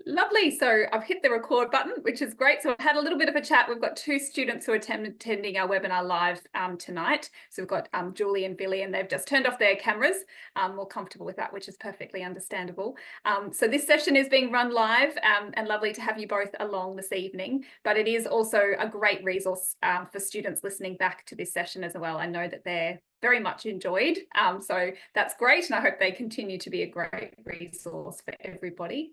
Lovely. So I've hit the record button, which is great. So I've had a little bit of a chat. We've got two students who are attending our webinar live tonight. So we've got Julie and Billy, and they've just turned off their cameras, more comfortable with that, which is perfectly understandable. So this session is being run live, and lovely to have you both along this evening. But it is also a great resource for students listening back to this session as well. I know that they're very much enjoyed. So that's great. And I hope they continue to be a great resource for everybody.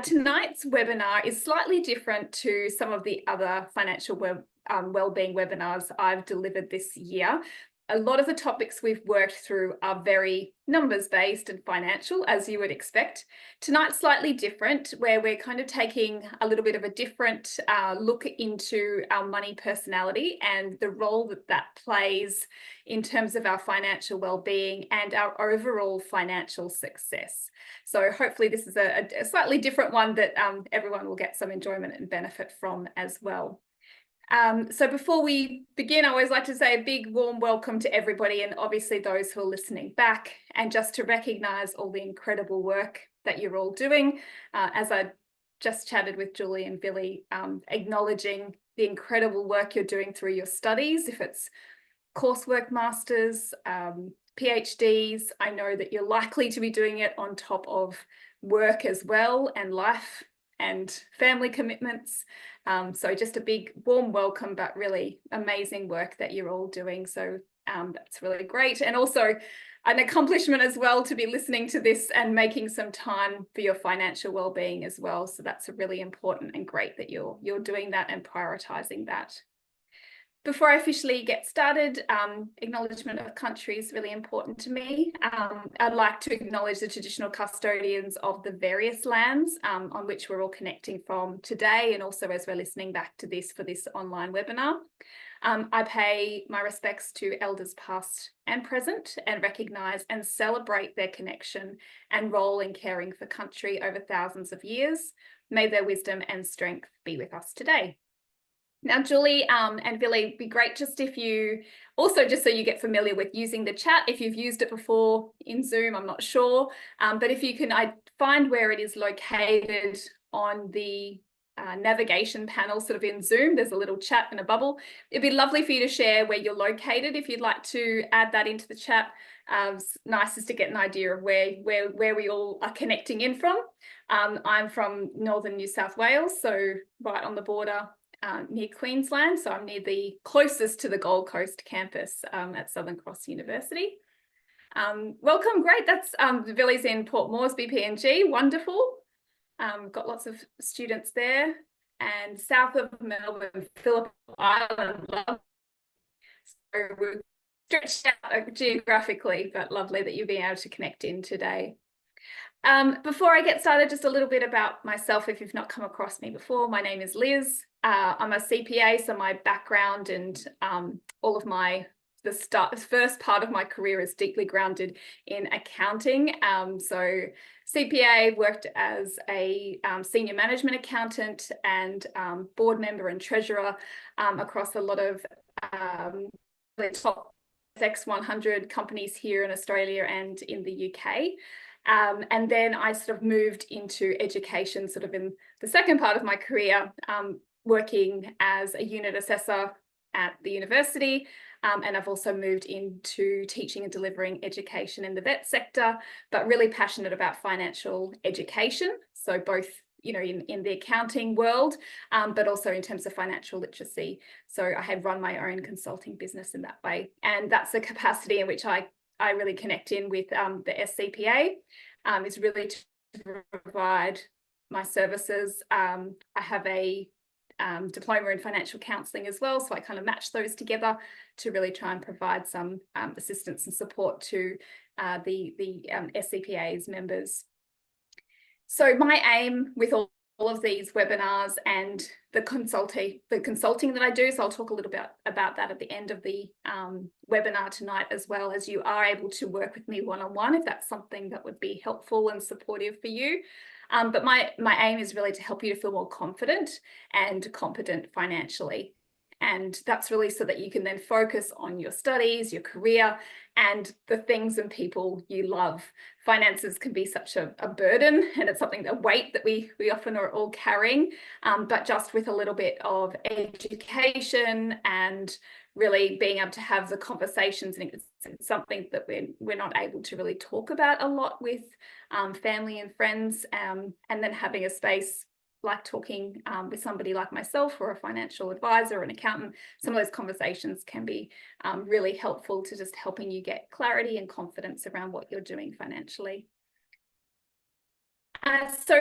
Tonight's webinar is slightly different to some of the other financial wellbeing webinars I've delivered this year. A lot of the topics we've worked through are very numbers-based and financial, as you would expect. Tonight's slightly different, where we're kind of taking a little bit of a different look into our money personality and the role that that plays in terms of our financial well-being and our overall financial success. So hopefully this is a slightly different one that everyone will get some enjoyment and benefit from as well. So before we begin, I always like to say a big warm welcome to everybody, and obviously those who are listening back, and just to recognise all the incredible work that you're all doing. As I just chatted with Julie and Billy, acknowledging the incredible work you're doing through your studies, if it's coursework masters, PhDs. I know that you're likely to be doing it on top of work as well, and life and family commitments. So just a big warm welcome, but really amazing work that you're all doing. So that's really great. And also an accomplishment as well to be listening to this and making some time for your financial well-being as well. So that's really important and great that you're doing that and prioritizing that. Before I officially get started, acknowledgement of country is really important to me. I'd like to acknowledge the traditional custodians of the various lands on which we're all connecting from today, and also as we're listening back to this for this online webinar. I pay my respects to elders past and present, and recognise and celebrate their connection and role in caring for country over thousands of years. May their wisdom and strength be with us today. Now, Julie and Billy, it'd be great just if you also, just so you get familiar with using the chat, if you've used it before in Zoom, I'm not sure, but if you can find where it is located on the navigation panel sort of in Zoom, there's a little chat and a bubble. It'd be lovely for you to share where you're located if you'd like to add that into the chat. It's nice just to get an idea of where we all are connecting in from. I'm from northern New South Wales, so right on the border near Queensland, so I'm near the closest to the Gold Coast campus at Southern Cross University. Welcome, great. That's Billy's in Port Moresby, PNG, wonderful. Got lots of students there, and south of Melbourne, Phillip Island. So we're stretched out geographically, but lovely that you'll be able to connect in today. Before I get started, just a little bit about myself if you've not come across me before. My name is Liz. I'm a CPA, so my background and all of the first part of my career is deeply grounded in accounting. So CPA, worked as a senior management accountant and board member and treasurer across a lot of the top ASX 100 companies here in Australia and in the UK. And then I sort of moved into education sort of in the second part of my career, working as a unit assessor at the university. And I've also moved into teaching and delivering education in the vet sector, but really passionate about financial education. So both, you know, in the accounting world, but also in terms of financial literacy. So I have run my own consulting business in that way. And that's the capacity in which I really connect in with the SCPA, is really to provide my services. I have a diploma in financial counselling as well, so I kind of match those together to really try and provide some assistance and support to the SCPA's members. So my aim with all of these webinars and the consulting that I do, so I'll talk a little bit about that at the end of the webinar tonight, as well as you are able to work with me one-on-one if that's something that would be helpful and supportive for you. But my aim is really to help you to feel more confident and competent financially. And that's really so that you can then focus on your studies, your career, and the things and people you love. Finances can be such a burden, and it's something, a weight that we often are all carrying, but just with a little bit of education and really being able to have the conversations, and it's something that we're not able to really talk about a lot with family and friends, and then having a space like talking with somebody like myself or a financial advisor or an accountant, some of those conversations can be really helpful to just helping you get clarity and confidence around what you're doing financially. So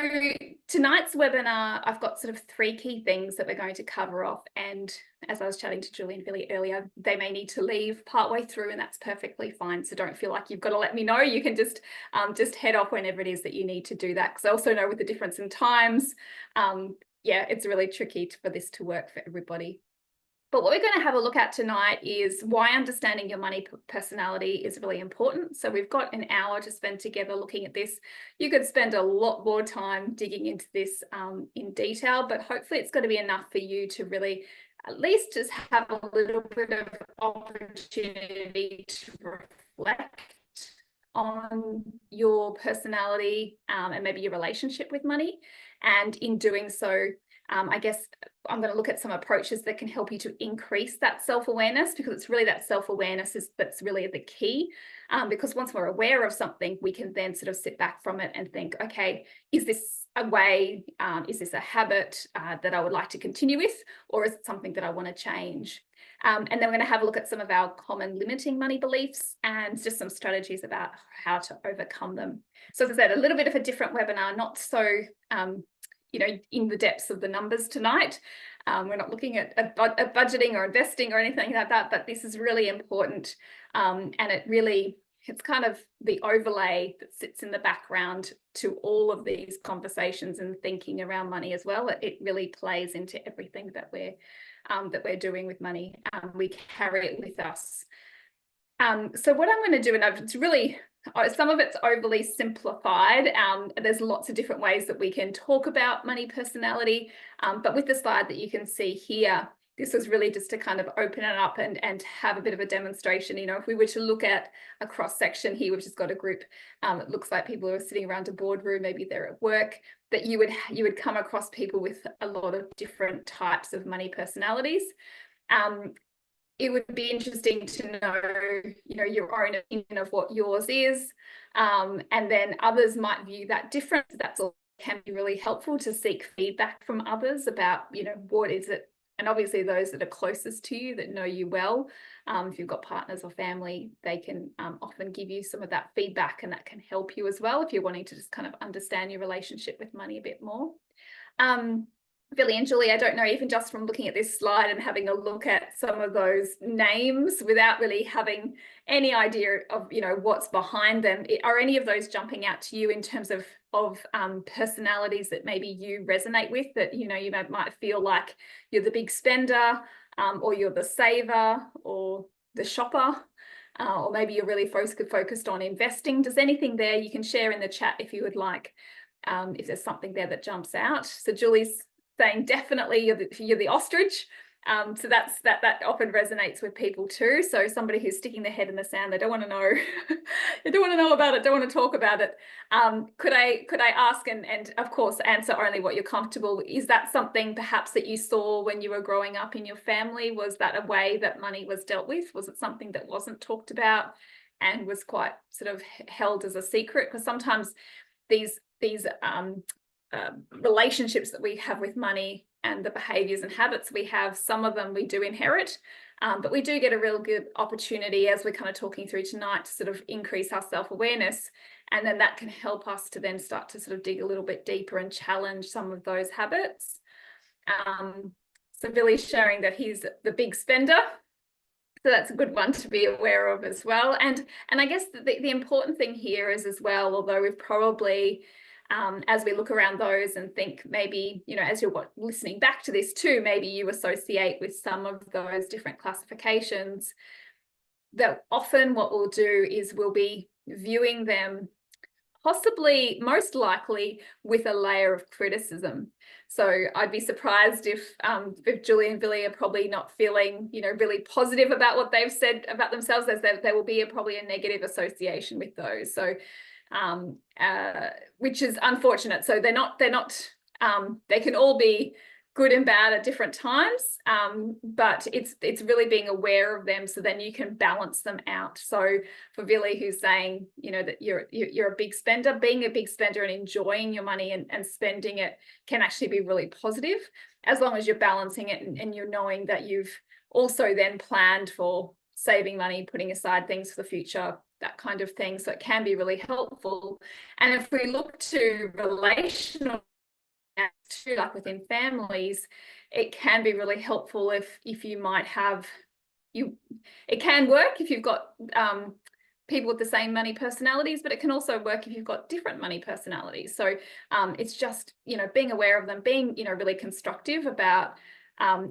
tonight's webinar, I've got sort of 3 key things that we're going to cover off. And as I was chatting to Julie and Billy earlier, they may need to leave partway through, and that's perfectly fine. So don't feel like you've got to let me know. You can just head off whenever it is that you need to do that. Because I also know with the difference in times, yeah, it's really tricky for this to work for everybody. But what we're going to have a look at tonight is why understanding your money personality is really important. So we've got an hour to spend together looking at this. You could spend a lot more time digging into this in detail, but hopefully it's going to be enough for you to really at least just have a little bit of opportunity to reflect on your personality and maybe your relationship with money. And in doing so, I guess I'm going to look at some approaches that can help you to increase that self-awareness, because it's really that self-awareness that's really the key. Because once we're aware of something, we can then sort of sit back from it and think, okay, is this a way, is this a habit that I would like to continue with, or is it something that I want to change? And then we're going to have a look at some of our common limiting money beliefs and just some strategies about how to overcome them. So as I said, a little bit of a different webinar, not so you know, in the depths of the numbers tonight. We're not looking at budgeting or investing or anything like that, but this is really important. And it's kind of the overlay that sits in the background to all of these conversations and thinking around money as well. It really plays into everything that we're doing with money. We carry it with us. So what I'm going to do, and it's really, some of it's overly simplified. There's lots of different ways that we can talk about money personality, but with the slide that you can see here, this was really just to kind of open it up and have a bit of a demonstration. You know, if we were to look at a cross section here, we've just got a group, it looks like people are sitting around a boardroom, maybe they're at work, that you would come across people with a lot of different types of money personalities. It would be interesting to know, you know, your own opinion of what yours is, and then others might view that different. That's all can be really helpful to seek feedback from others about, you know, what is it, and obviously those that are closest to you that know you well. If you've got partners or family, they can often give you some of that feedback, and that can help you as well if you're wanting to just kind of understand your relationship with money a bit more. Billy and Julie, I don't know, even just from looking at this slide and having a look at some of those names without really having any idea of, you know, what's behind them, are any of those jumping out to you in terms of personalities that maybe you resonate with, that, you know, you might feel like you're the big spender, or you're the saver or the shopper, or maybe you're really focused on investing? Does anything there you can share in the chat if you would like, if there's something there that jumps out? So Julie's saying definitely you're the ostrich. So that often resonates with people too. So somebody who's sticking their head in the sand, they don't want to know, they don't want to know about it, don't want to talk about it. Could I ask, and of course answer only what you're comfortable. Is that something perhaps that you saw when you were growing up in your family? Was that a way that money was dealt with? Was it something that wasn't talked about and was quite sort of held as a secret? Because sometimes these relationships that we have with money and the behaviours and habits we have, some of them we do inherit, but we do get a real good opportunity, as we're kind of talking through tonight, to sort of increase our self-awareness, and then that can help us to then start to sort of dig a little bit deeper and challenge some of those habits. So Billy's sharing that he's the big spender. So that's a good one to be aware of as well. And I guess the important thing here is as well, although we've probably, as we look around those and think maybe, you know, as you're listening back to this too, maybe you associate with some of those different classifications, that often what we'll do is we'll be viewing them possibly, most likely, with a layer of criticism. So I'd be surprised if Julie and Billy are probably not feeling, really positive about what they've said about themselves, as there will be probably a negative association with those. So, which is unfortunate. So they're not. They can all be good and bad at different times, but it's really being aware of them, so then you can balance them out. So for Billy, who's saying, that you're a big spender, being a big spender and enjoying your money and spending it can actually be really positive, as long as you're balancing it and you're knowing that you've also then planned for saving money, putting aside things for the future, that kind of thing. So it can be really helpful. And if we look to relational too, like within families, it can be really helpful if you might have it can work if you've got people with the same money personalities, but it can also work if you've got different money personalities. So it's just being aware of them, being really constructive about how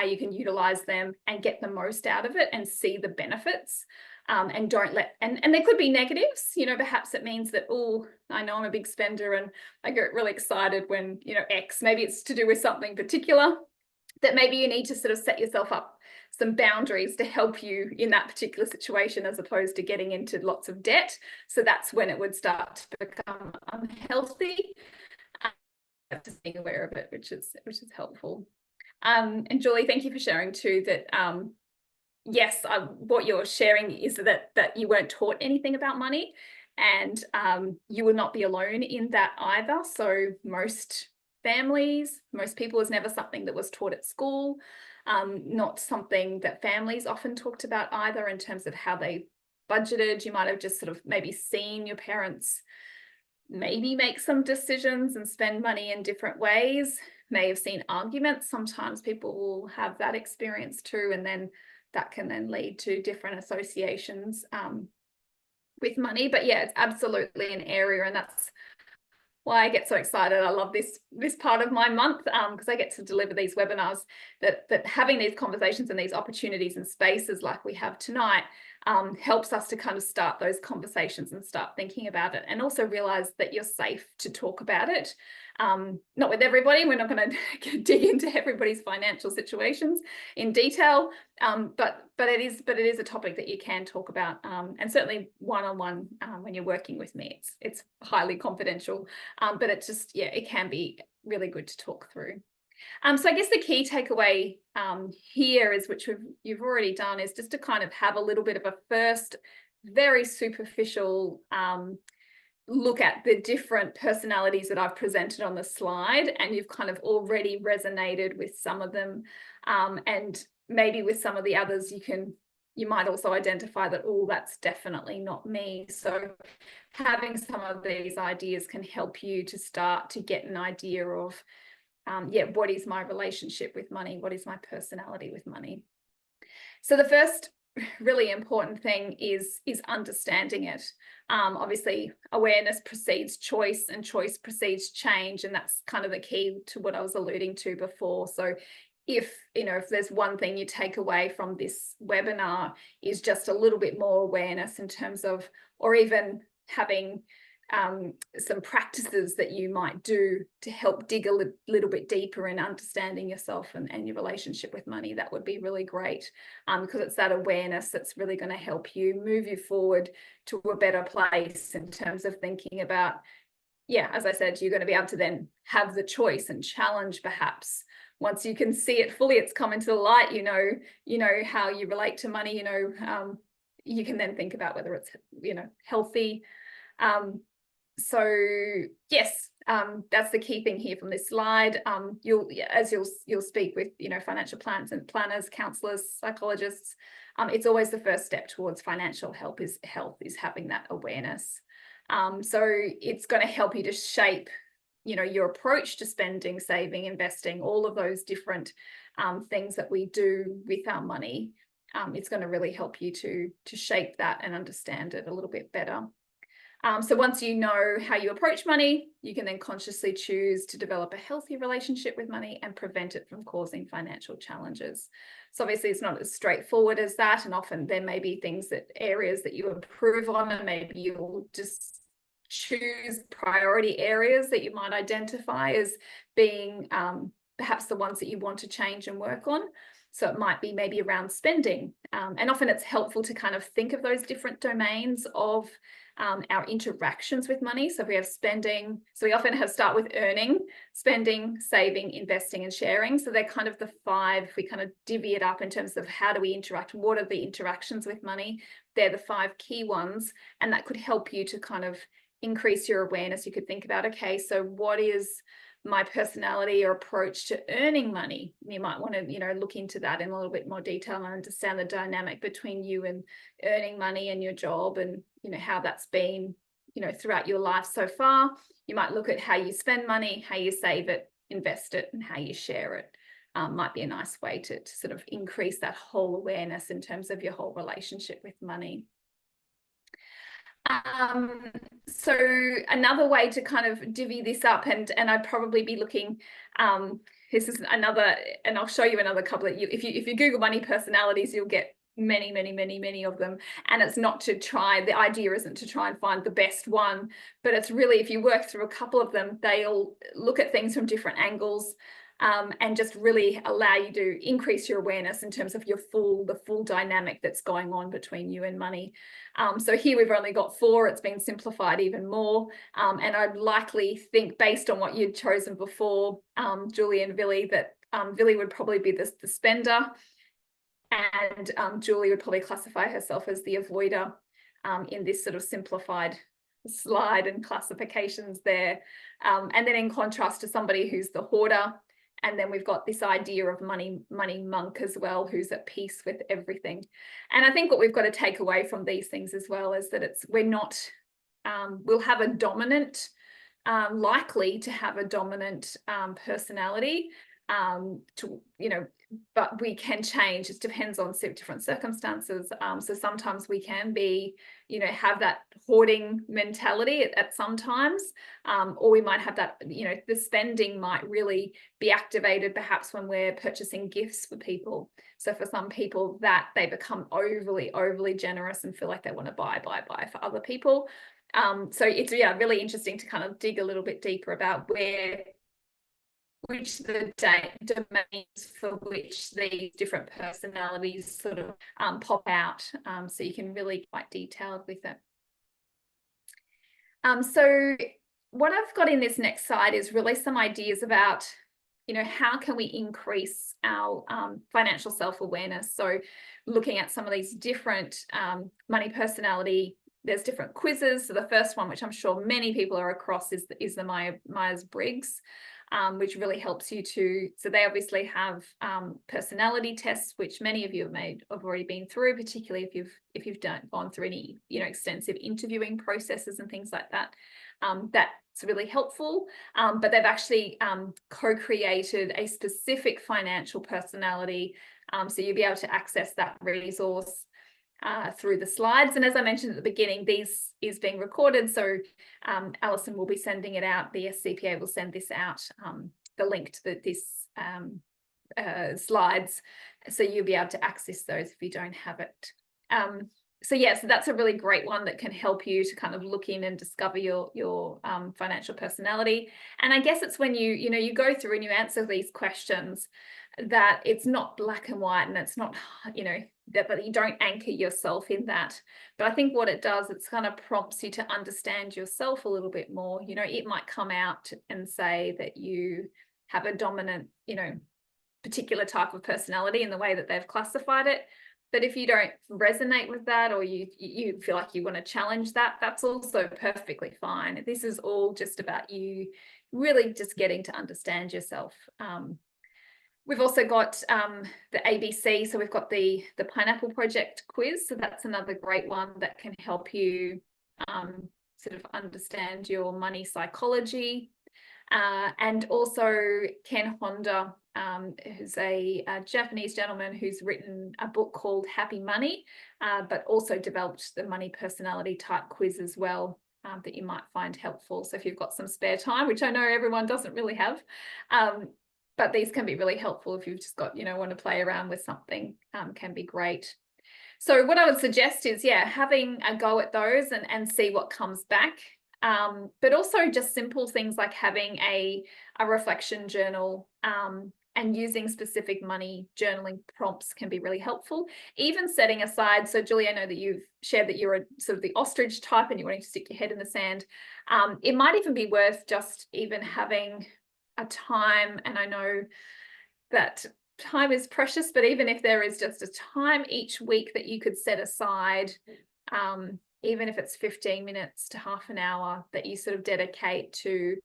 you can utilize them and get the most out of it and see the benefits. And don't let, and there could be negatives, perhaps it means that, oh, I know I'm a big spender and I get really excited when, X, maybe it's to do with something particular, that maybe you need to sort of set yourself up some boundaries to help you in that particular situation, as opposed to getting into lots of debt. So that's when it would start to become unhealthy. Just being aware of it, which is helpful. And Julie, thank you for sharing too that yes, what you're sharing is that you weren't taught anything about money, and you will not be alone in that either. So most families, most people, is never something that was taught at school, not something that families often talked about either in terms of how they budgeted. You might have just sort of maybe seen your parents maybe make some decisions and spend money in different ways, may have seen arguments. Sometimes people will have that experience too, and then that can then lead to different associations with money. But yeah, it's absolutely an area, and that's why I get so excited. I love this part of my month because I get to deliver these webinars, that having these conversations and these opportunities and spaces like we have tonight helps us to kind of start those conversations and start thinking about it, and also realize that you're safe to talk about it. Not with everybody, we're not going to dig into everybody's financial situations in detail, but it is a topic that you can talk about, and certainly one-on-one when you're working with me, it's highly confidential, but it just, yeah, it can be really good to talk through. So I guess the key takeaway here is, which you've already done, is just to kind of have a little bit of a first very superficial look at the different personalities that I've presented on the slide, and you've kind of already resonated with some of them, and maybe with some of the others you might also identify that, oh, that's definitely not me. So having some of these ideas can help you to start to get an idea of what is my relationship with money? What is my personality with money? So the first really important thing is understanding it. Obviously, awareness precedes choice, and choice precedes change, and that's kind of the key to what I was alluding to before. So if there's one thing you take away from this webinar, is just a little bit more awareness in terms of, or even having some practices that you might do to help dig a little bit deeper in understanding yourself and your relationship with money, that would be really great, because it's that awareness that's really going to help you move you forward to a better place in terms of thinking about, yeah, as I said, you're going to be able to then have the choice and challenge, perhaps once you can see it fully, it's come into the light, you know how you relate to money, you can then think about whether it's healthy. So yes, that's the key thing here from this slide. You'll speak with financial planners, counselors, psychologists. It's always the first step towards financial health is having that awareness. So it's going to help you to shape your approach to spending, saving, investing, all of those different things that we do with our money. It's going to really help you to shape that and understand it a little bit better. So once you know how you approach money, you can then consciously choose to develop a healthy relationship with money and prevent it from causing financial challenges. So obviously it's not as straightforward as that, and often there may be areas that you improve on, and maybe you'll just choose priority areas that you might identify as being perhaps the ones that you want to change and work on. So it might be maybe around spending. And often it's helpful to kind of think of those different domains of our interactions with money. So if we have spending, so we often start with earning, spending, saving, investing, and sharing. So they're kind of the 5, if we kind of divvy it up in terms of how do we interact, what are the interactions with money, they're the 5 key ones. And that could help you to kind of increase your awareness. You could think about, okay, so what is my personality or approach to earning money? You might want to, look into that in a little bit more detail and understand the dynamic between you and earning money and your job, and how that's been, throughout your life so far. You might look at how you spend money, how you save it, invest it, and how you share it. Might be a nice way to sort of increase that whole awareness in terms of your whole relationship with money. So another way to kind of divvy this up, and I'd probably be looking, this is another, and I'll show you another couple of, if you Google money personalities, you'll get many of them. And it's not to try, the idea isn't to try and find the best one, but it's really, if you work through a couple of them, they'll look at things from different angles. And just really allow you to increase your awareness in terms of the full dynamic that's going on between you and money. So here we've only got 4. It's been simplified even more. And I'd likely think, based on what you'd chosen before, Julie and Billy, that Billy would probably be the spender, and Julie would probably classify herself as the avoider in this sort of simplified slide and classifications there. And then in contrast to somebody who's the hoarder. And then we've got this idea of money monk as well, who's at peace with everything. And I think what we've got to take away from these things as well is that we'll have a dominant, likely to have a dominant personality, but we can change. It depends on different circumstances. So sometimes we can be, have that hoarding mentality at some times, or we might have that, the spending might really be activated perhaps when we're purchasing gifts for people. So for some people that they become overly generous and feel like they want to buy for other people. So it's really interesting to kind of dig a little bit deeper about which the domains for which these different personalities sort of pop out, so you can really be quite detailed with it. So what I've got in this next slide is really some ideas about, how can we increase our financial self-awareness. So looking at some of these different money personality, there's different quizzes. So the first one, which I'm sure many people are across, is the Myers-Briggs. Which really helps you so they obviously have personality tests, which many of you have already been through, particularly if you've gone through any extensive interviewing processes and things like that. That's really helpful. But they've actually co-created a specific financial personality, so you'll be able to access that resource through the slides. And as I mentioned at the beginning, this is being recorded, so Alison will be sending it out. The SCPA will send this out, the link to this slides, so you'll be able to access those if you don't have it. So that's a really great one that can help you to kind of look in and discover your financial personality. And I guess it's when you go through and you answer these questions that it's not black and white, and it's not, but you don't anchor yourself in that. But I think what it does, it's kind of prompts you to understand yourself a little bit more. It might come out and say that you have a dominant, particular type of personality in the way that they've classified it. But if you don't resonate with that, or you feel like you want to challenge that, that's also perfectly fine. This is all just about you really just getting to understand yourself. We've also got the ABC, so we've got the Pineapple Project quiz. So that's another great one that can help you sort of understand your money psychology. And also Ken Honda, who's a Japanese gentleman who's written a book called Happy Money, but also developed the money personality type quiz as well, that you might find helpful. So if you've got some spare time, which I know everyone doesn't really have, but these can be really helpful if you've just got, want to play around with something, can be great. So what I would suggest is, having a go at those and see what comes back. But also just simple things like having a reflection journal, and using specific money journaling prompts can be really helpful. Even setting aside, so Julie, I know that you've shared that you're a sort of the ostrich type and you're wanting to stick your head in the sand. It might even be worth just even having a time, and I know that time is precious, but even if there is just a time each week that you could set aside, even if it's 15 minutes to half an hour, that you sort of dedicate to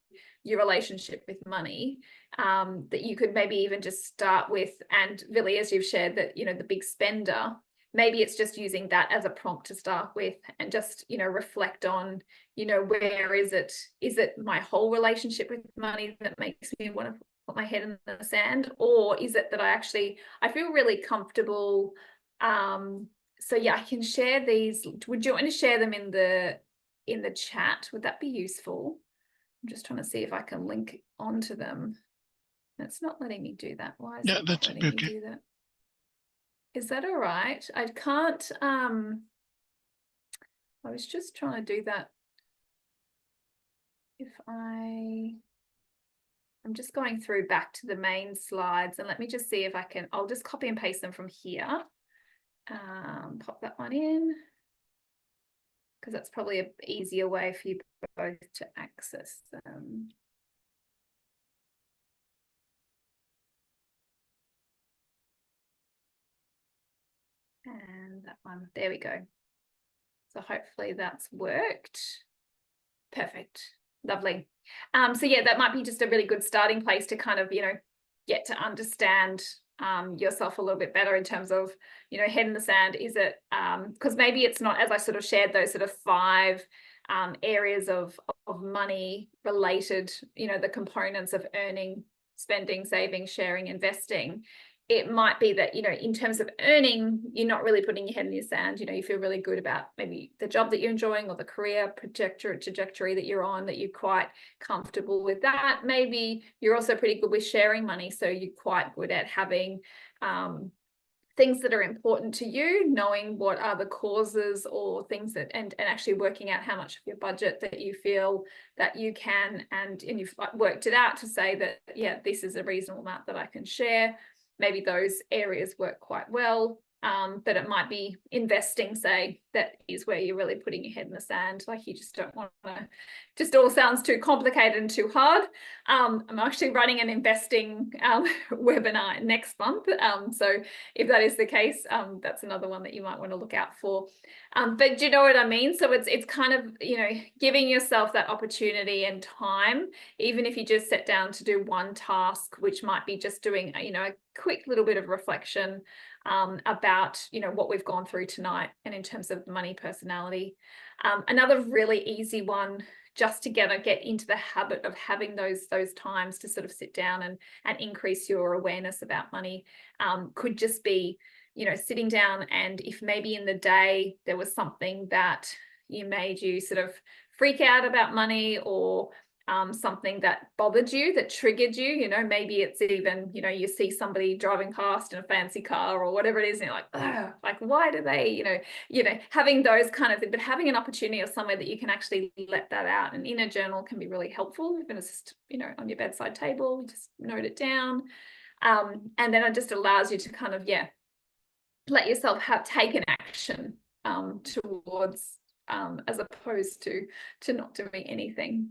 your relationship with money, that you could maybe even just start with. And really, as you've shared that, you know, the big spender, maybe it's just using that as a prompt to start with, and just, you know, reflect on, you know, where is it my whole relationship with money that makes me want to put my head in the sand, or is it that I feel really comfortable? So yeah, I can share these. Would you want to share them in the chat? Would that be useful? I'm just trying to see if I can link onto them. It's not letting me do that. Why is Yeah, it not that's letting me okay. do that? Is that all right? I can't, I was just trying to do that. I'm just going through back to the main slides, and let me just see if I can, I'll just copy and paste them from here. Pop that one in, because that's probably an easier way for you both to access them. And that one, there we go. So hopefully that's worked. Perfect. Lovely. So yeah, that might be just a really good starting place to kind of, you know, get to understand yourself a little bit better in terms of, you know, head in the sand. Is it, because maybe it's not, as I sort of shared, those sort of 5 areas of money related, you know, the components of earning, spending, saving, sharing, investing. It might be that, you know, in terms of earning, you're not really putting your head in the sand. You know, you feel really good about maybe the job that you're enjoying or the career trajectory that you're on, that you're quite comfortable with that. Maybe you're also pretty good with sharing money. So you're quite good at having things that are important to you, knowing what are the causes or things that, and actually working out how much of your budget that you feel that you can, and you've worked it out to say that, yeah, this is a reasonable amount that I can share. Maybe those areas work quite well. But it might be investing, say, that is where you're really putting your head in the sand. Like, you just don't want to, just all sounds too complicated and too hard. I'm actually running an investing webinar next month. So if that is the case, that's another one that you might want to look out for. But do you know what I mean? So it's kind of, you know, giving yourself that opportunity and time, even if you just sit down to do one task, which might be just doing, you know, a quick little bit of reflection about, you know, what we've gone through tonight, and in terms of money personality. Another really easy one, just to get into the habit of having those times to sort of sit down and increase your awareness about money, could just be, you know, sitting down, and if maybe in the day there was something that made you sort of freak out about money, or something that bothered you, that triggered you, you know, maybe it's even, you know, you see somebody driving past in a fancy car or whatever it is, and you're like, oh, like, why do they, you know, having those kind of things, but having an opportunity or somewhere that you can actually let that out. And in a journal can be really helpful, even if it's just, you know, on your bedside table, just note it down. And then it just allows you to kind of, yeah, let yourself take an action towards, as opposed to not doing anything.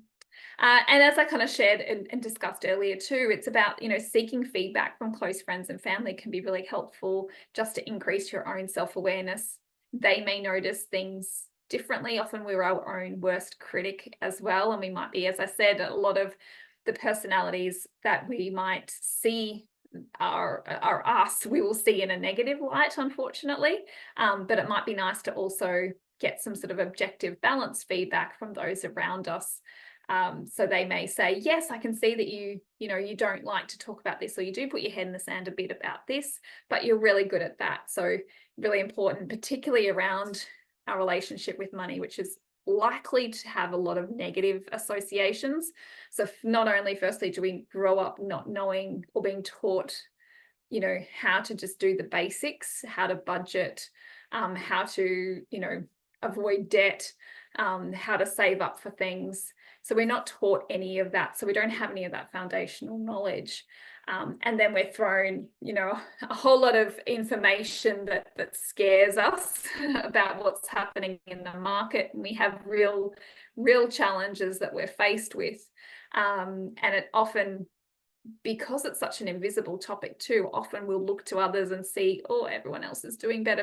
And as I kind of shared and discussed earlier too, it's about, you know, seeking feedback from close friends and family can be really helpful, just to increase your own self-awareness. They may notice things differently. Often we're our own worst critic as well. And we might be, as I said, a lot of the personalities that we might see are us, we will see in a negative light, unfortunately. But it might be nice to also get some sort of objective, balanced feedback from those around us. So they may say, yes, I can see that you know, you don't like to talk about this, or you do put your head in the sand a bit about this, but you're really good at that. So really important, particularly around our relationship with money, which is likely to have a lot of negative associations. So not only, firstly, do we grow up not knowing or being taught, you know, how to just do the basics, how to budget, how to, you know, avoid debt, how to save up for things. So we're not taught any of that. So we don't have any of that foundational knowledge. And then we're thrown, a whole lot of information that scares us about what's happening in the market. And we have real challenges that we're faced with. And it often, because it's such an invisible topic too, often we'll look to others and see, oh, everyone else is doing better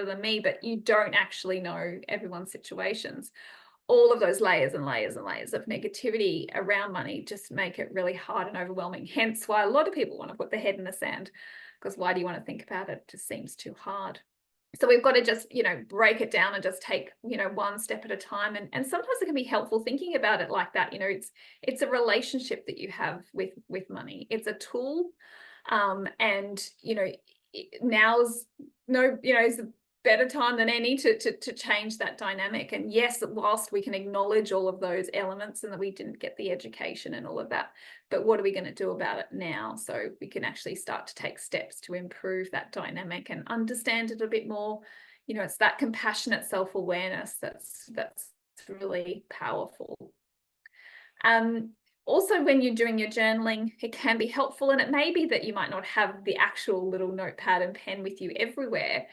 than me, but you don't actually know everyone's situations. All of those layers and layers and layers of negativity around money just make it really hard and overwhelming. Hence why a lot of people want to put their head in the sand, because why do you want to think about it? It just seems too hard. So we've got to just, break it down and just take, one step at a time. And sometimes it can be helpful thinking about it like that. It's a relationship that you have with money. It's a tool. And, now's is a better time than any to change that dynamic. And yes, whilst we can acknowledge all of those elements and that we didn't get the education and all of that, but what are we going to do about it now so we can actually start to take steps to improve that dynamic and understand it a bit more? It's that compassionate self-awareness that's really powerful. Also, when you're doing your journaling, it can be helpful, and it may be that you might not have the actual little notepad and pen with you everywhere,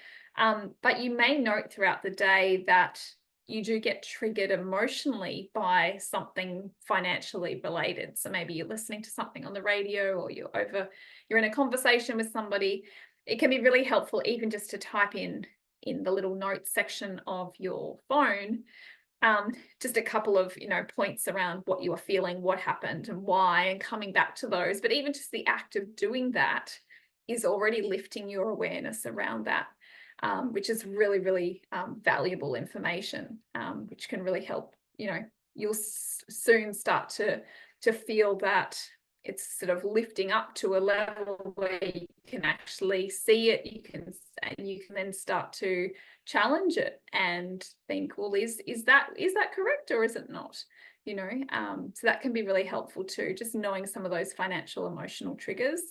but you may note throughout the day that you do get triggered emotionally by something financially related. So maybe you're listening to something on the radio, or you're in a conversation with somebody. It can be really helpful even just to type in the little notes section of your phone, just a couple of points around what you were feeling, what happened and why, and coming back to those. But even just the act of doing that is already lifting your awareness around that, which is really, really valuable information, which can really help. You'll soon start to feel that it's sort of lifting up to a level where you can actually see it. You can then start to challenge it and think, well, is that correct, or is it not? So that can be really helpful too, just knowing some of those financial emotional triggers.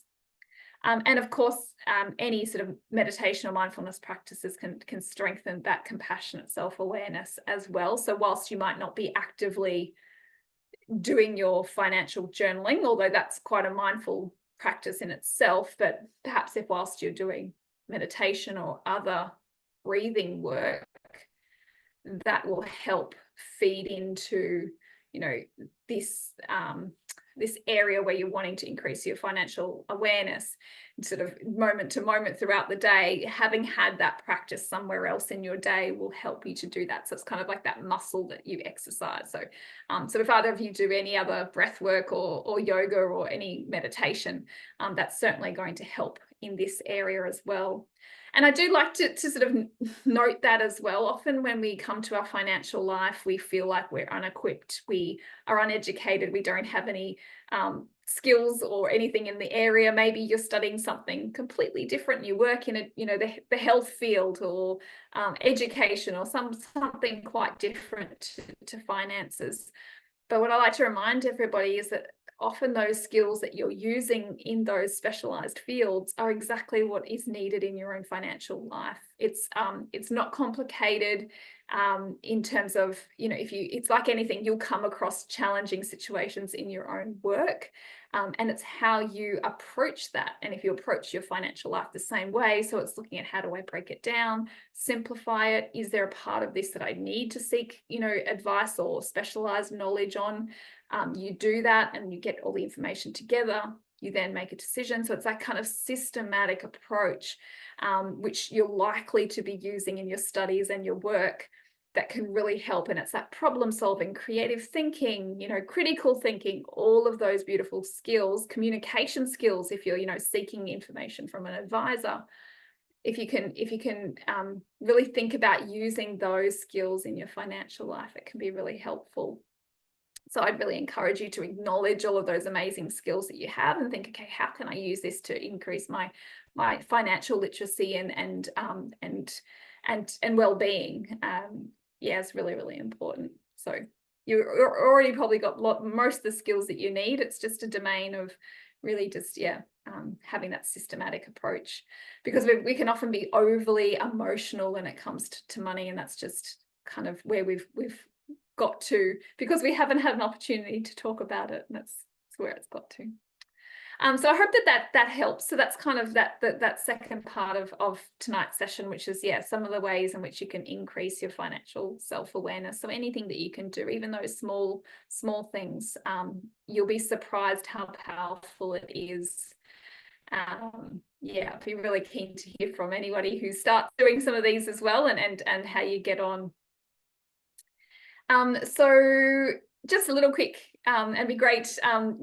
And of course, any sort of meditation or mindfulness practices can strengthen that compassionate self-awareness as well. So whilst you might not be actively doing your financial journaling, although that's quite a mindful practice in itself, but perhaps if whilst you're doing meditation or other breathing work, that will help feed into this area where you're wanting to increase your financial awareness, sort of moment to moment throughout the day. Having had that practice somewhere else in your day will help you to do that. So it's kind of like that muscle that you exercise. So if either of you do any other breath work or yoga or any meditation, that's certainly going to help in this area as well. And I do like to sort of note that as well. Often when we come to our financial life, we feel like we're unequipped, we are uneducated, we don't have any skills or anything in the area. Maybe you're studying something completely different. You work in the health field or education or something quite different to finances. But what I like to remind everybody is that often those skills that you're using in those specialized fields are exactly what is needed in your own financial life. It's not complicated in terms of, it's like anything, you'll come across challenging situations in your own work. And it's how you approach that. And if you approach your financial life the same way, so it's looking at how do I break it down, simplify it? Is there a part of this that I need to seek, advice or specialized knowledge on? You do that and you get all the information together. You then make a decision. So it's that kind of systematic approach, which you're likely to be using in your studies and your work, that can really help. And it's that problem solving, creative thinking, critical thinking, all of those beautiful skills, communication skills, if you're, seeking information from an advisor. If you can really think about using those skills in your financial life, it can be really helpful. So I'd really encourage you to acknowledge all of those amazing skills that you have and think, okay, how can I use this to increase my financial literacy and well-being? It's really, really important. So you've already probably got most of the skills that you need. It's just a domain of really just, having that systematic approach, because we can often be overly emotional when it comes to money, and that's just kind of where we've got to, because we haven't had an opportunity to talk about it, and that's where it's got to. So I hope that helps. So that's kind of that second part of tonight's session, which is, yeah, some of the ways in which you can increase your financial self-awareness. So anything that you can do, even those small things, you'll be surprised how powerful it is. Yeah, I'd be really keen to hear from anybody who starts doing some of these as well, and how you get on. So just a little quick, and it'd be great,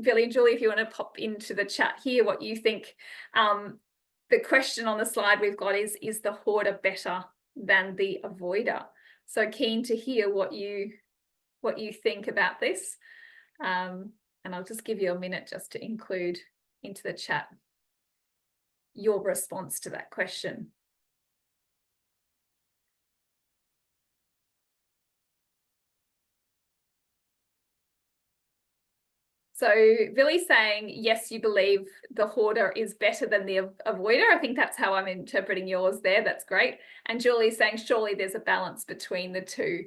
Billy and Julie, if you want to pop into the chat here what you think. The question on the slide we've got is the hoarder better than the avoider? So keen to hear what you think about this. And I'll just give you a minute just to include into the chat your response to that question. So Billy's saying, yes, you believe the hoarder is better than the avoider. I think that's how I'm interpreting yours there. That's great. And Julie's saying, surely there's a balance between the two.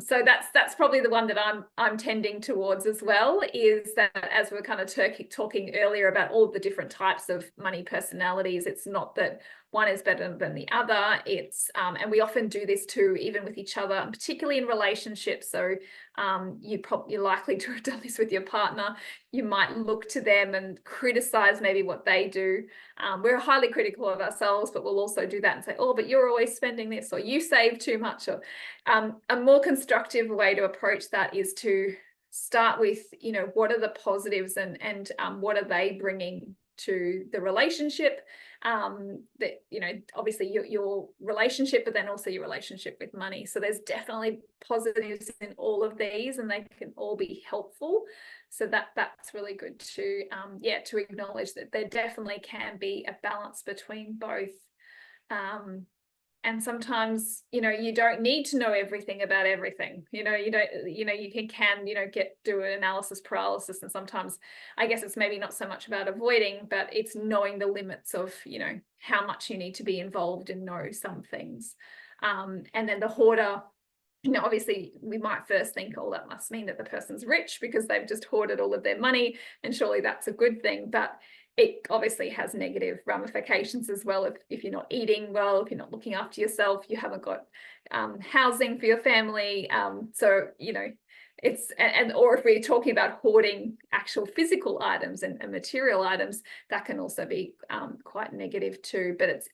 So that's probably the one that I'm tending towards as well, is that, as we're kind of talking earlier about all the different types of money personalities, it's not that one is better than the other. It's and we often do this too, even with each other, and particularly in relationships. So you're likely to have done this with your partner. You might look to them and criticize maybe what they do. We're highly critical of ourselves, but we'll also do that and say, oh, but you're always spending this, or you save too much. Or a more constructive way to approach that is to start with, what are the positives, and what are they bringing to the relationship, that, obviously your relationship, but then also your relationship with money. So there's definitely positives in all of these, and they can all be helpful. So that's really good to to acknowledge that there definitely can be a balance between both. And sometimes, you don't need to know everything about everything. You can do an analysis paralysis. And sometimes I guess it's maybe not so much about avoiding, but it's knowing the limits of, how much you need to be involved and know some things. And then the hoarder, obviously we might first think, oh, that must mean that the person's rich because they've just hoarded all of their money, and surely that's a good thing. But it obviously has negative ramifications as well. If you're not eating well, if you're not looking after yourself, you haven't got housing for your family. So, it's, or if we're talking about hoarding actual physical items and material items, that can also be quite negative too. But it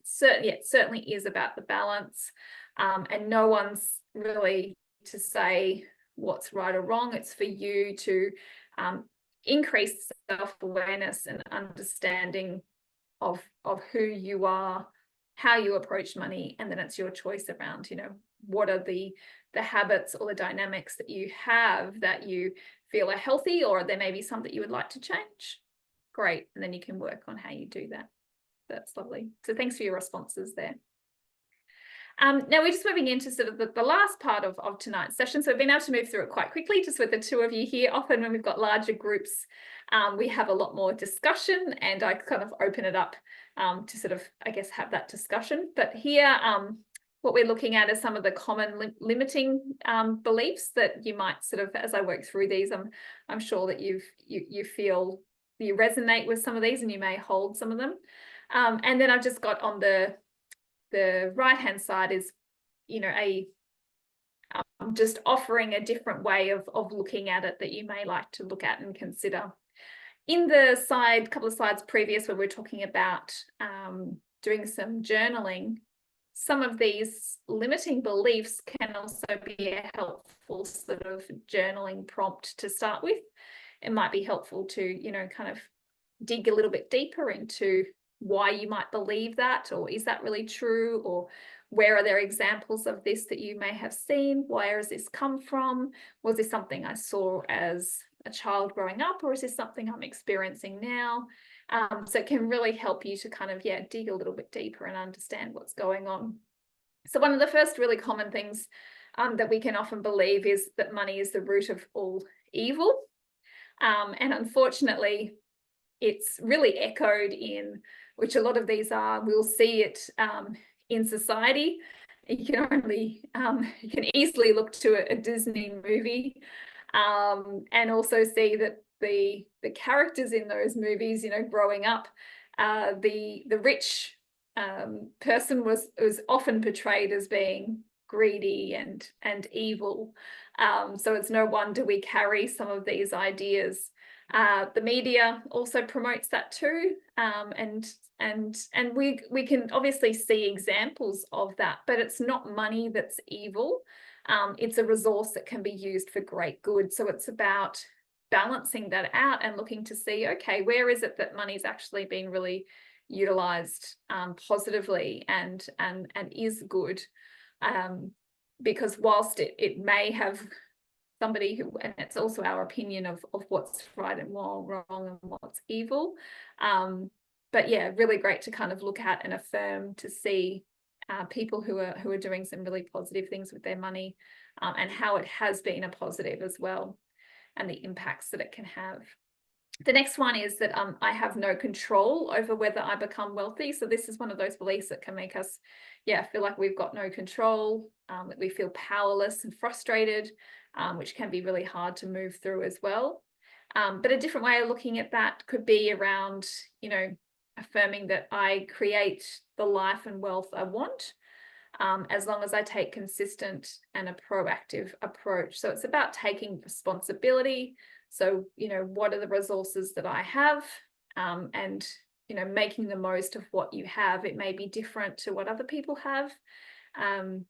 certainly is about the balance, and no one's really to say what's right or wrong. It's for you to increase self-awareness and understanding of who you are, how you approach money, and then it's your choice around, what are the habits or the dynamics that you have that you feel are healthy, or there may be some that you would like to change. Great. And then you can work on how you do that. That's lovely. So thanks for your responses there. Now we're just moving into sort of the last part of tonight's session. So we've been able to move through it quite quickly, just with the two of you here. Often when we've got larger groups, we have a lot more discussion, and I kind of open it up to sort of, I guess, have that discussion. But here, what we're looking at is some of the common limiting beliefs that you might sort of, as I work through these, I'm sure that you feel you resonate with some of these, and you may hold some of them. And then I've just got on the right hand side is, just offering a different way of looking at it that you may like to look at and consider. In the couple of slides previous, where we're talking about doing some journaling, some of these limiting beliefs can also be a helpful sort of journaling prompt to start with. It might be helpful to, kind of dig a little bit deeper into why you might believe that, or is that really true, or where are there examples of this that you may have seen? Where has this come from? Was this something I saw as a child growing up, or is this something I'm experiencing now? So it can really help you to kind of, dig a little bit deeper and understand what's going on. So one of the first really common things that we can often believe is that money is the root of all evil. And unfortunately, it's really echoed in, which a lot of these are, we'll see it in society. you can only you can easily look to a Disney movie, and also see that the characters in those movies, you know, growing up, the rich person was often portrayed as being greedy and evil. So it's no wonder we carry some of these ideas. The media also promotes that too, and we can obviously see examples of that, but it's not money that's evil. It's a resource that can be used for great good. So it's about balancing that out and looking to see, okay, where is it that money's actually being really utilized positively and is good, because whilst it may have somebody who, and it's also our opinion of what's right and wrong and what's evil, but yeah, really great to kind of look at and affirm to see people who are doing some really positive things with their money, and how it has been a positive as well, and the impacts that it can have. The next one is that I have no control over whether I become wealthy. So this is one of those beliefs that can make us, feel like we've got no control, that we feel powerless and frustrated, which can be really hard to move through as well. But a different way of looking at that could be around, you know, affirming that I create the life and wealth I want, as long as I take consistent and a proactive approach. So it's about taking responsibility. So, you know, what are the resources that I have, and, you know, making the most of what you have. It may be different to what other people have,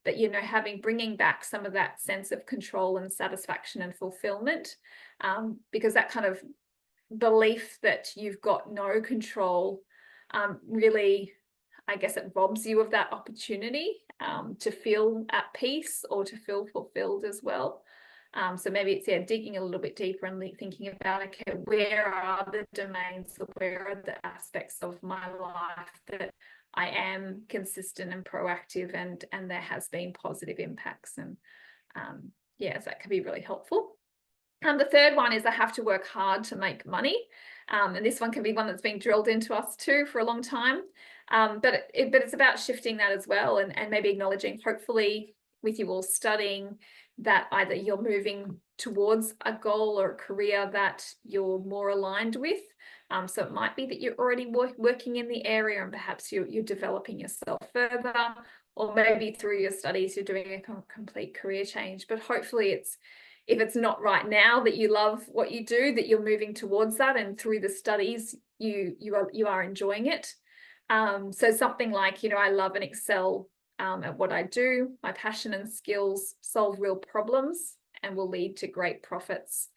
but, you know, bringing back some of that sense of control and satisfaction and fulfillment, because that kind of belief that you've got no control, really, I guess it robs you of that opportunity to feel at peace or to feel fulfilled as well. So maybe it's digging a little bit deeper and thinking about, okay, where are the domains, or where are the aspects of my life that I am consistent and proactive, and there has been positive impacts, and so that can be really helpful. The third one is I have to work hard to make money, and this one can be one that's been drilled into us too for a long time. But it's about shifting that as well, and maybe acknowledging, hopefully with you all studying, that either you're moving towards a goal or a career that you're more aligned with. So it might be that you're already working in the area, and perhaps you're developing yourself further, or maybe through your studies you're doing a complete career change. But hopefully if it's not right now that you love what you do, that you're moving towards that, and through the studies you are enjoying it. So something like, you know, I love and excel at what I do. My passion and skills solve real problems and will lead to great profits.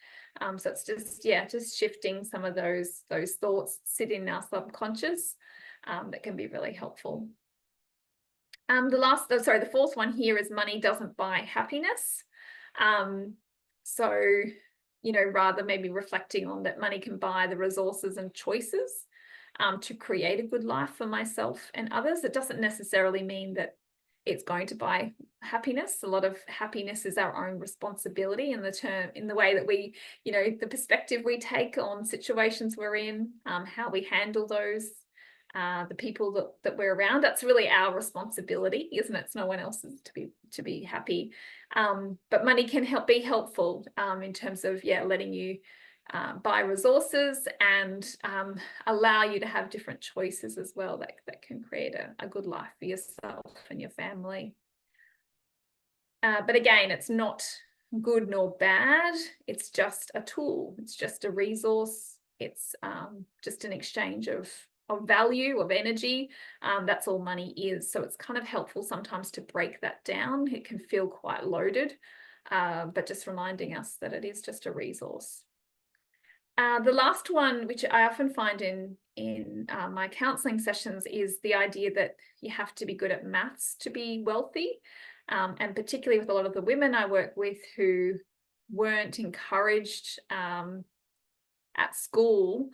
So it's just shifting some of those thoughts that sit in our subconscious, that can be really helpful. The fourth one here is money doesn't buy happiness. So, you know, rather maybe reflecting on that money can buy the resources and choices to create a good life for myself and others. It doesn't necessarily mean that it's going to buy happiness. A lot of happiness is our own responsibility in the way that we, you know, the perspective we take on situations we're in, how we handle those, the people that we're around. That's really our responsibility, isn't it? It's no one else's to be happy. But money can be helpful in terms of letting you buy resources and allow you to have different choices as well that can create a good life for yourself and your family. But again, it's not good nor bad. It's just a tool. It's just a resource. It's just an exchange of value, of energy. That's all money is. So it's kind of helpful sometimes to break that down. It can feel quite loaded, but just reminding us that it is just a resource. The last one, which I often find in my counselling sessions, is the idea that you have to be good at maths to be wealthy, and particularly with a lot of the women I work with who weren't encouraged at school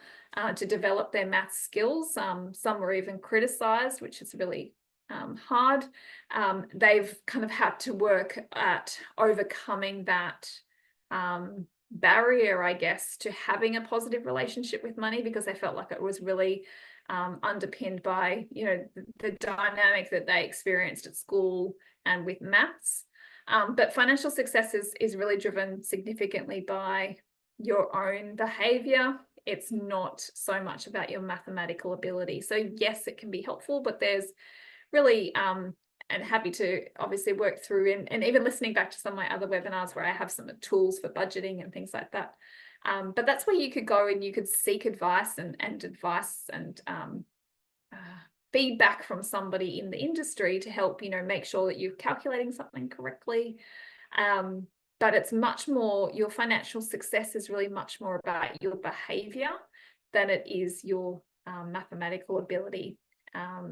to develop their maths skills. Some were even criticised, which is really hard. They've kind of had to work at overcoming that barrier, I guess, to having a positive relationship with money, because they felt like it was really underpinned by, you know, the dynamic that they experienced at school and with maths. But financial success is really driven significantly by your own behavior. It's not so much about your mathematical ability. So yes, it can be helpful, but there's really, and happy to obviously work through and even listening back to some of my other webinars where I have some tools for budgeting and things like that. But that's where you could go and you could seek advice and advice and feedback from somebody in the industry to help, you know, make sure that you're calculating something correctly. But it's much more, your financial success is really much more about your behavior than it is your mathematical ability.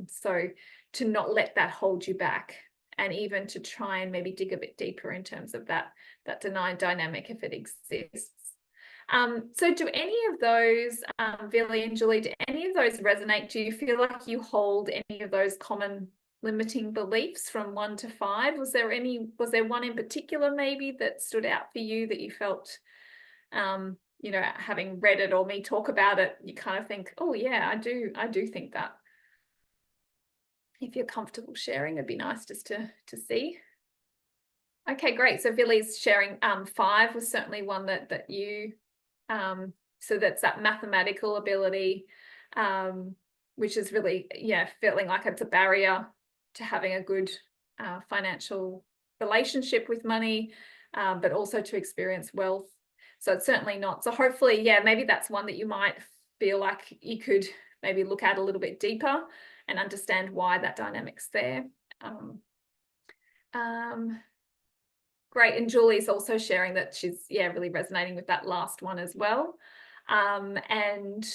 So to not let that hold you back, and even to try and maybe dig a bit deeper in terms of that dynamic if it exists. So do any of those, Billy and Julie, do any of those resonate? Do you feel like you hold any of those common limiting beliefs from 1 to 5? Was there one in particular maybe that stood out for you that you felt, you know, having read it or me talk about it, you kind of think, oh yeah, I do think that. If you're comfortable sharing, it'd be nice just to see. Okay, great. So Billy's sharing 5 was certainly one that you, so that's that mathematical ability, which is really, yeah, feeling like it's a barrier to having a good financial relationship with money, but also to experience wealth. So it's certainly not. So hopefully, yeah, maybe that's one that you might feel like you could maybe look at a little bit deeper and understand why that dynamic's there. Great. And Julie's also sharing that she's, yeah, really resonating with that last one as well. And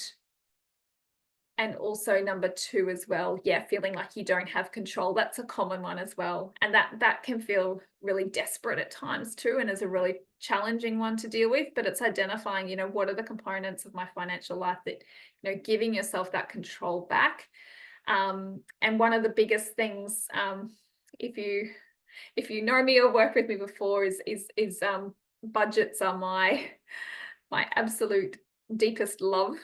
also number 2 as well, yeah, feeling like you don't have control. That's a common one as well. And that can feel really desperate at times too, and is a really challenging one to deal with. But it's identifying, you know, what are the components of my financial life that, you know, giving yourself that control back. And one of the biggest things, if you know me or work with me before, is budgets are my absolute deepest love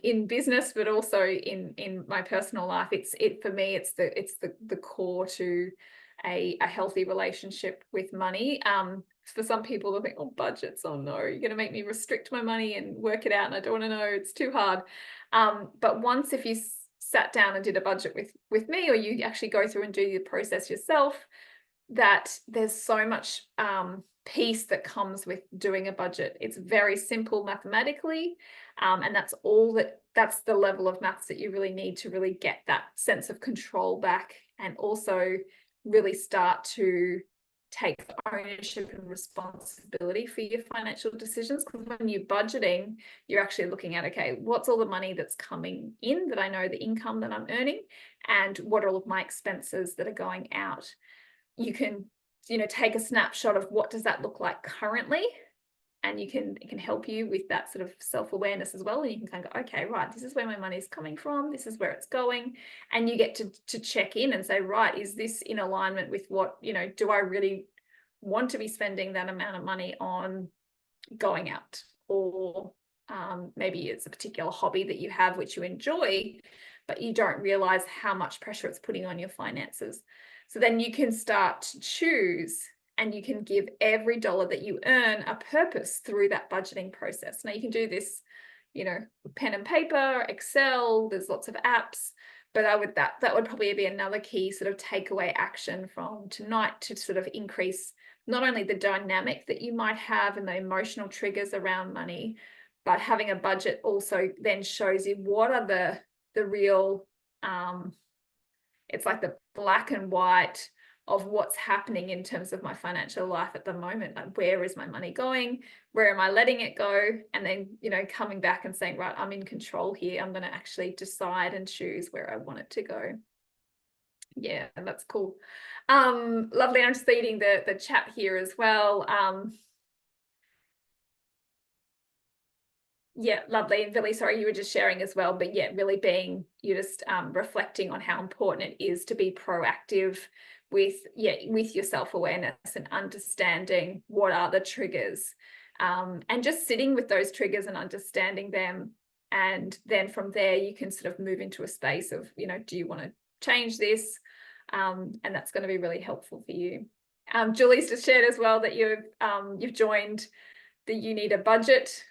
in business, but also in my personal life. For me, it's the core to a healthy relationship with money. For some people, they think, oh, budgets, oh no, you're going to make me restrict my money and work it out, and I don't want to know, it's too hard. But once, if you sat down and did a budget with me, or you actually go through and do the process yourself, that there's so much peace that comes with doing a budget. It's very simple mathematically, and that's the level of maths that you really need to really get that sense of control back, and also really start to take ownership and responsibility for your financial decisions. Because when you're budgeting, you're actually looking at, okay, what's all the money that's coming in, that I know the income that I'm earning, and what are all of my expenses that are going out. You can, you know, take a snapshot of what does that look like currently, and it can help you with that sort of self-awareness as well. And you can kind of go, okay, right, this is where my money is coming from, this is where it's going, and you get to check in and say, right, is this in alignment with what, you know, do I really want to be spending that amount of money on going out? Or maybe it's a particular hobby that you have which you enjoy, but you don't realize how much pressure it's putting on your finances. So then you can start to choose, and you can give every dollar that you earn a purpose through that budgeting process. Now you can do this, you know, pen and paper, Excel, there's lots of apps, but that would probably be another key sort of takeaway action from tonight, to sort of increase not only the dynamic that you might have and the emotional triggers around money, but having a budget also then shows you what are the real, it's like the black and white of what's happening in terms of my financial life at the moment. Like, where is my money going? Where am I letting it go? And then, you know, coming back and saying, right, I'm in control here. I'm going to actually decide and choose where I want it to go. Yeah, that's cool. Lovely. I'm just reading the chat here as well. Yeah, lovely. And Billy, sorry, you were just sharing as well, but yeah, really you're just reflecting on how important it is to be proactive with your self-awareness and understanding what are the triggers, and just sitting with those triggers and understanding them, And then from there, you can sort of move into a space of, do you want to change this? And that's going to be really helpful for you. Julie's just shared as well that you've joined the You Need a Budget.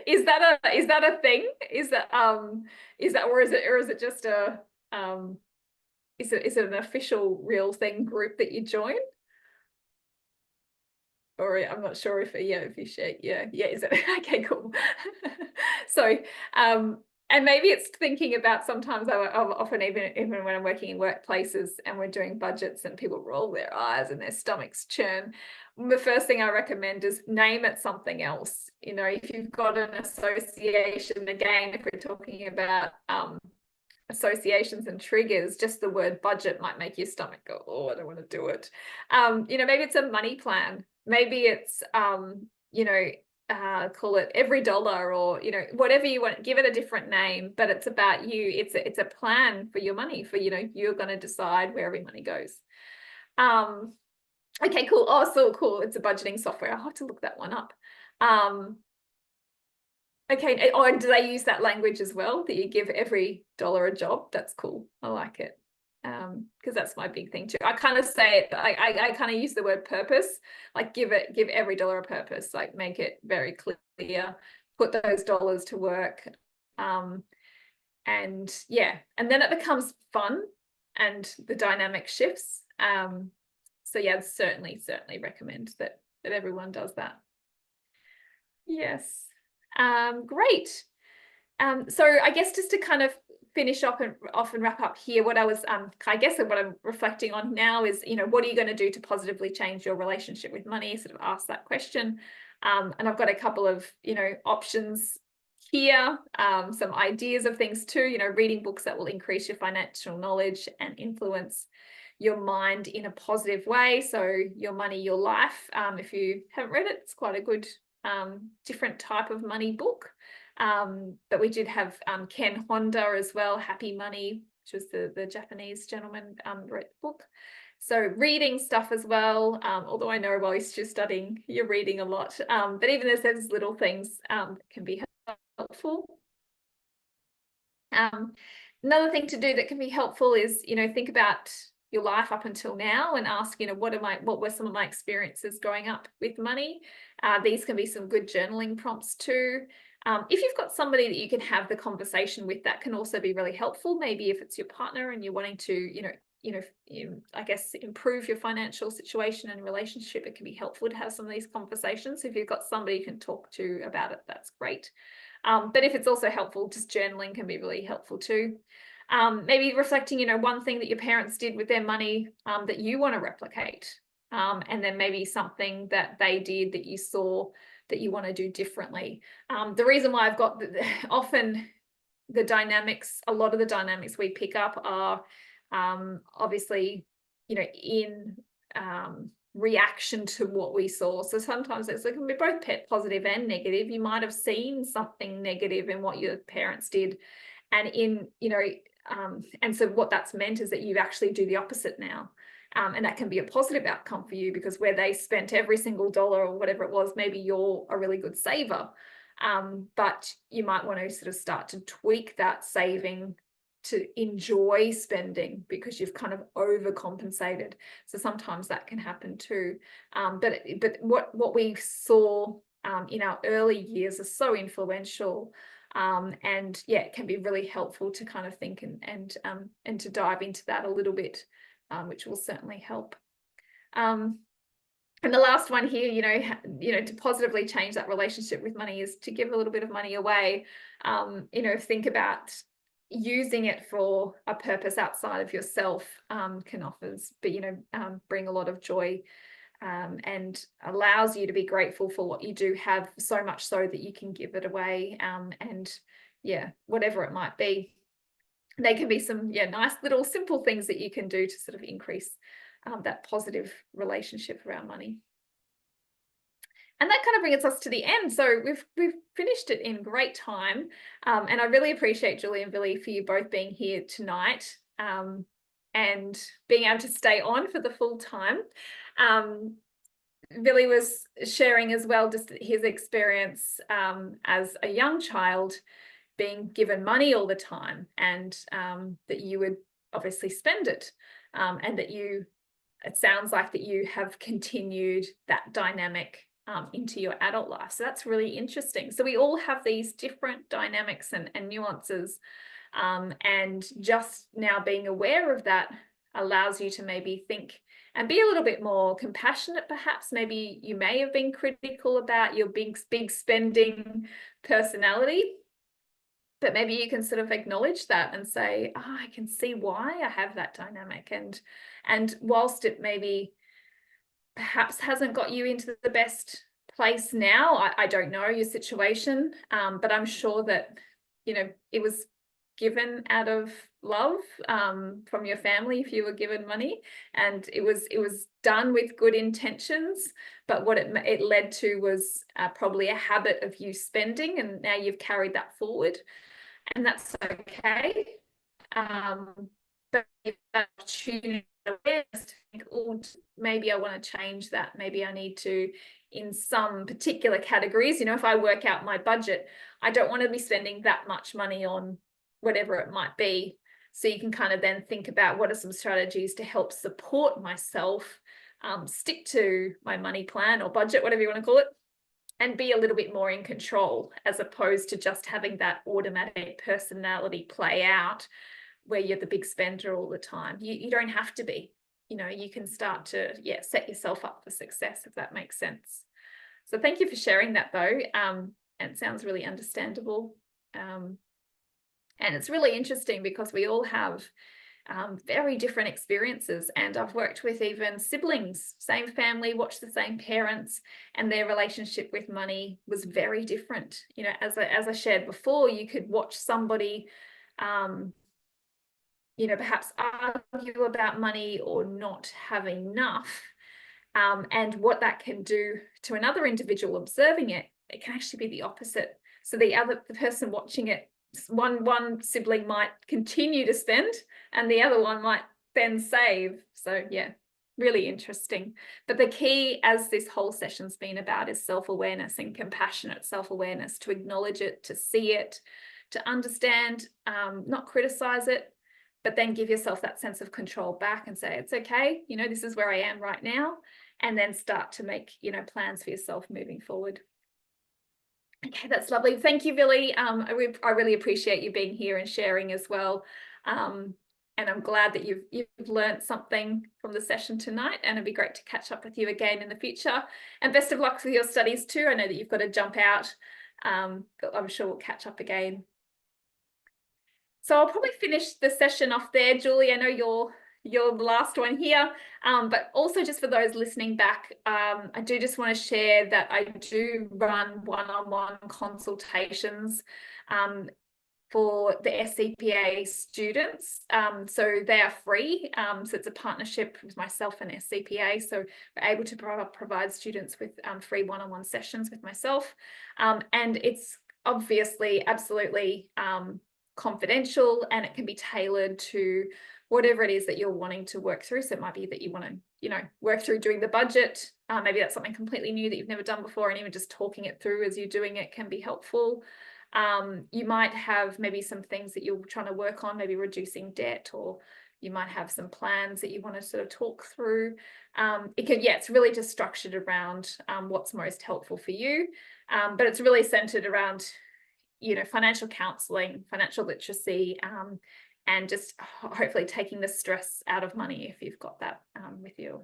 Is that a thing? Is that or is it just a is it an official real thing group that you join? Or I'm not sure if you share. Yeah, is it? Okay, cool. So and maybe it's thinking about, sometimes I often, even when I'm working in workplaces and we're doing budgets and people roll their eyes and their stomachs churn, the first thing I recommend is name it something else. If you've got an association, again, if we're talking about associations and triggers, just the word budget might make your stomach go, oh, I don't want to do it. Maybe it's a money plan. Maybe it's call it every dollar, or whatever you want. Give it a different name, but it's about you. It's a plan for your money. For you're going to decide where every money goes. Okay, cool. Oh, so cool. It's a budgeting software. I'll have to look that one up. Okay. Oh, and do they use that language as well, that you give every dollar a job? That's cool. I like it. Because that's my big thing too. I kind of say it, I kind of use the word purpose, like give every dollar a purpose, like make it very clear, put those dollars to work. And then it becomes fun and the dynamic shifts. So yeah, certainly recommend that everyone does that. Yes. Great. So I guess just to kind of finish up and wrap up here, what I was what I'm reflecting on now is, what are you going to do to positively change your relationship with money? Sort of ask that question. And I've got a couple of options here, some ideas of things too. Reading books that will increase your financial knowledge and influence your mind in a positive way. So Your Money, Your Life. If you haven't read it, it's quite a good different type of money book. But we did have Ken Honda as well, Happy Money, which was the Japanese gentleman wrote the book. So reading stuff as well, although I know while you're still studying, you're reading a lot. But even there's little things that can be helpful. Another thing to do that can be helpful is, think about your life up until now and ask, what were some of my experiences growing up with money? These can be some good journaling prompts too. If you've got somebody that you can have the conversation with, that can also be really helpful. Maybe if it's your partner and you're wanting to, I guess, improve your financial situation and relationship, it can be helpful to have some of these conversations. If you've got somebody you can talk to about it, that's great. But if it's also helpful, just journaling can be really helpful too. Maybe reflecting, one thing that your parents did with their money that you want to replicate. And then maybe something that they did that you saw that you want to do differently. The reason why I've got often the dynamics, a lot of the dynamics we pick up are obviously, in reaction to what we saw. So sometimes it can be both positive and negative. You might have seen something negative in what your parents did, and and so what that's meant is that you actually do the opposite now. And that can be a positive outcome for you, because where they spent every single dollar or whatever it was, maybe you're a really good saver. But you might want to sort of start to tweak that saving to enjoy spending, because you've kind of overcompensated. So sometimes that can happen too. But what we saw in our early years is so influential. And yeah, it can be really helpful to kind of think and to dive into that a little bit, which will certainly help. And the last one here, to positively change that relationship with money is to give a little bit of money away. Think about using it for a purpose outside of yourself. Can bring a lot of joy, and allows you to be grateful for what you do have, so much so that you can give it away. And yeah, whatever it might be, they can be some nice little simple things that you can do to sort of increase that positive relationship around money. And that kind of brings us to the end. So we've finished it in great time. And I really appreciate Julie and Billy for you both being here tonight, and being able to stay on for the full time. Billy was sharing as well just his experience as a young child being given money all the time, and that you would obviously spend it, and that it sounds like that you have continued that dynamic into your adult life. So that's really interesting. So we all have these different dynamics and nuances, and just now being aware of that allows you to maybe think and be a little bit more compassionate. Perhaps maybe you may have been critical about your big spending personality, but maybe you can sort of acknowledge that and say, oh, I can see why I have that dynamic. And whilst it maybe perhaps hasn't got you into the best place now, I don't know your situation, but I'm sure that, you know, it was given out of love from your family if you were given money, and it was done with good intentions, but what it led to was probably a habit of you spending, and now you've carried that forward. And that's okay. But if that opportunity, awareness to think, oh, maybe I want to change that. Maybe I need to, in some particular categories, you know, if I work out my budget, I don't want to be spending that much money on whatever it might be. So you can kind of then think about what are some strategies to help support myself, stick to my money plan or budget, whatever you want to call it, and be a little bit more in control, as opposed to just having that automatic personality play out where you're the big spender all the time. You don't have to be, you know, you can start to, set yourself up for success, if that makes sense. So thank you for sharing that though. And it sounds really understandable. And it's really interesting because we all have very different experiences, and I've worked with even siblings, same family, watched the same parents, and their relationship with money was very different. You know, as I shared before, you could watch somebody you know, perhaps argue about money or not have enough, and what that can do to another individual observing it can actually be the opposite. So the person watching it, one sibling might continue to spend and the other one might then save. So yeah, really interesting. But the key, as this whole session's been about, is self-awareness and compassionate self-awareness, to acknowledge it, to see it, to understand, not criticize it, but then give yourself that sense of control back and say, it's okay, you know, this is where I am right now, and then start to make, you know, plans for yourself moving forward. Okay, that's lovely. Thank you, Billy. I really appreciate you being here and sharing as well. And I'm glad that you've learned something from the session tonight, and it'd be great to catch up with you again in the future. And best of luck with your studies too. I know that you've got to jump out, but I'm sure we'll catch up again. So I'll probably finish the session off there. Julie, I know you're the last one here, but also just for those listening back, I do just want to share that I do run one-on-one consultations for the SCPA students. So they are free. So it's a partnership with myself and SCPA. So we're able to provide students with free one-on-one sessions with myself. And it's obviously absolutely confidential, and it can be tailored to whatever it is that you're wanting to work through. So it might be that you want to, you know, work through doing the budget. Maybe that's something completely new that you've never done before, and even just talking it through as you're doing it can be helpful. You might have maybe some things that you're trying to work on, maybe reducing debt, or you might have some plans that you want to sort of talk through. It's really just structured around what's most helpful for you. But it's really centered around, you know, financial counselling, financial literacy, and just hopefully taking the stress out of money if you've got that with you.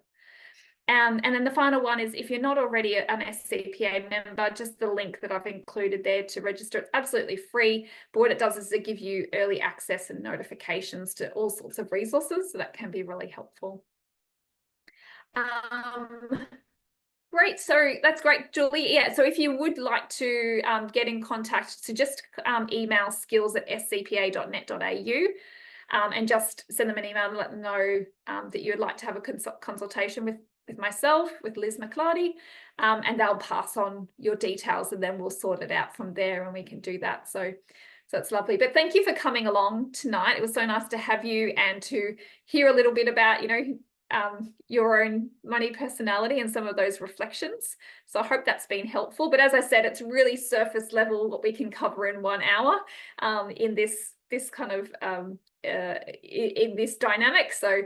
And then the final one is, if you're not already an SCPA member, just the link that I've included there to register. It's absolutely free, but what it does is it gives you early access and notifications to all sorts of resources, so that can be really helpful. Great, so that's great, Julie. Yeah, so if you would like to get in contact, so just email skills@scpa.net.au and just send them an email and let them know that you would like to have a consultation with myself, with Liz McLardy, and they'll pass on your details, and then we'll sort it out from there, and we can do that. So it's lovely. But thank you for coming along tonight. It was so nice to have you and to hear a little bit about, you know, your own money personality and some of those reflections. So I hope that's been helpful. But as I said, it's really surface level what we can cover in 1 hour in this kind of in this dynamic. So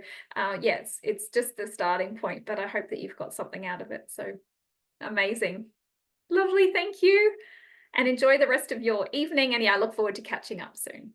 yes, it's just the starting point, but I hope that you've got something out of it. So amazing. Lovely. Thank you. And enjoy the rest of your evening. And yeah, I look forward to catching up soon.